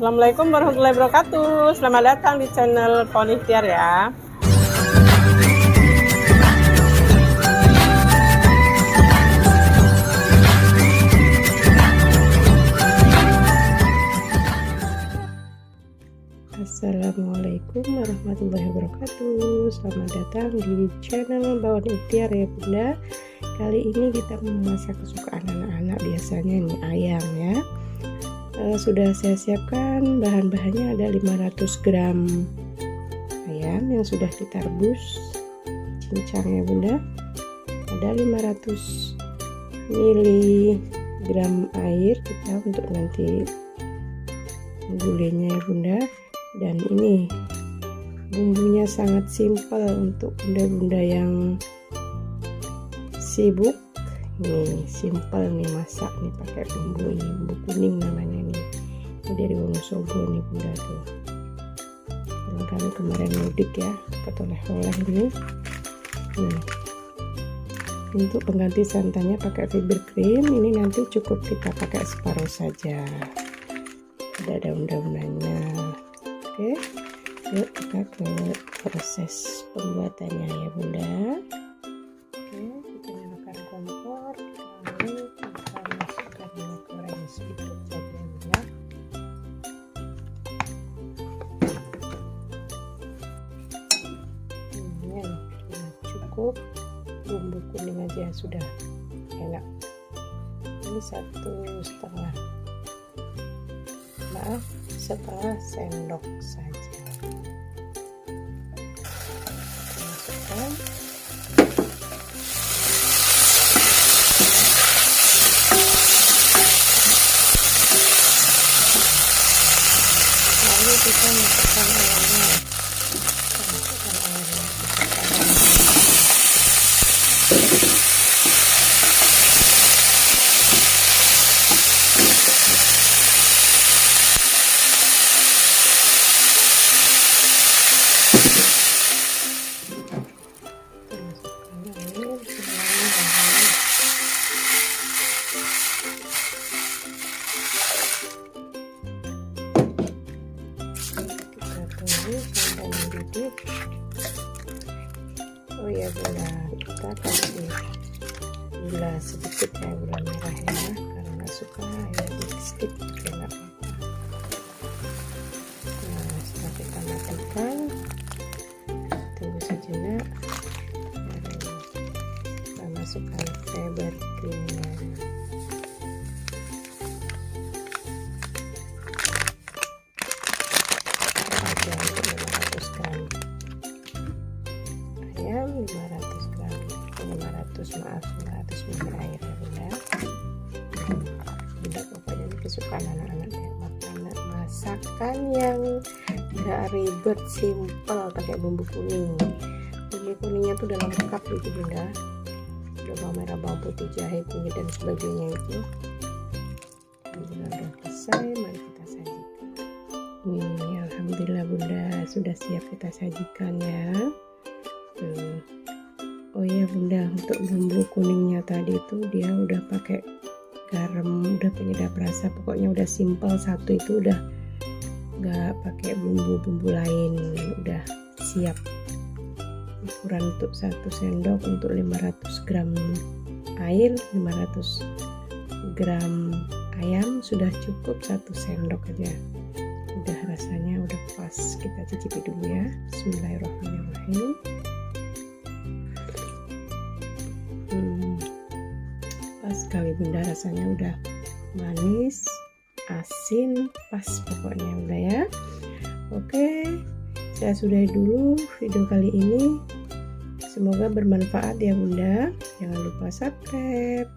Assalamualaikum warahmatullahi wabarakatuh. Selamat datang di channel Poni Ikhtiar ya. Assalamualaikum warahmatullahi wabarakatuh. Selamat datang di channel Poni Ikhtiar ya Bunda. Kali ini kita memasak kesukaan anak-anak, biasanya ini ayam ya. Sudah saya siapkan bahan-bahannya, ada 500 gram ayam yang sudah kita rebus cincang ya Bunda, ada 500 mg air kita untuk nanti menggulingnya ya Bunda. Dan ini bumbunya sangat simpel untuk bunda-bunda yang sibuk. Nih simpel nih masak nih, pakai bumbu ini, bumbu kuning namanya nih, ini dari Wonosobo nih Bunda tuh. Dan kami kemarin mudik ya, dapat oleh-oleh ini. Nah, untuk pengganti santannya pakai fiber cream, ini nanti cukup kita pakai separuh saja. Ada daun-daunannya. Oke, yuk kita ke proses pembuatannya ya Bunda. Kompor, lalu kita masukkan minyak goreng sedikit saja ya. Ini sudah cukup, bumbu kuning aja sudah enak. Ini 1,5 sendok saja. Masukkan. Kita masukkan ayamnya, sampai mendidih. Oh ya Bunda, kita kasih gula sedikit ya, gula merah ya, karena suka ya sedikit juga nggak apa-apa. Nah setelah kita matikan, tunggu sejenak, kita masukkan fiber creamnya. Ayam 500 gram, 500 ml air ya Bunda. Bunda pokoknya ini kesukaan anak-anak ya, masakan yang gak ribet, simple, pakai bumbu kuning. Bumbu kuningnya tuh udah lengkap gitu Bunda, bawang merah, bawang putih, jahe, kunyit dan sebagainya itu. Alhamdulillah udah selesai, mari kita sajikan. Alhamdulillah Bunda sudah siap kita sajikan ya. Oh iya Bunda, untuk bumbu kuningnya tadi itu dia udah pakai garam, udah penyedap rasa, pokoknya udah simple, satu itu udah nggak pakai bumbu-bumbu lain, udah siap. Ukuran untuk 1 sendok untuk 500 gram air, 500 gram ayam sudah cukup 1 sendok aja, udah rasanya udah pas. Kita cicipi dulu ya. Bismillahirrahmanirrahim. Pas sekali Bunda, rasanya udah manis, asin, pas pokoknya udah ya. Oke, saya sudahi dulu video kali ini. Semoga bermanfaat ya Bunda. Jangan lupa subscribe.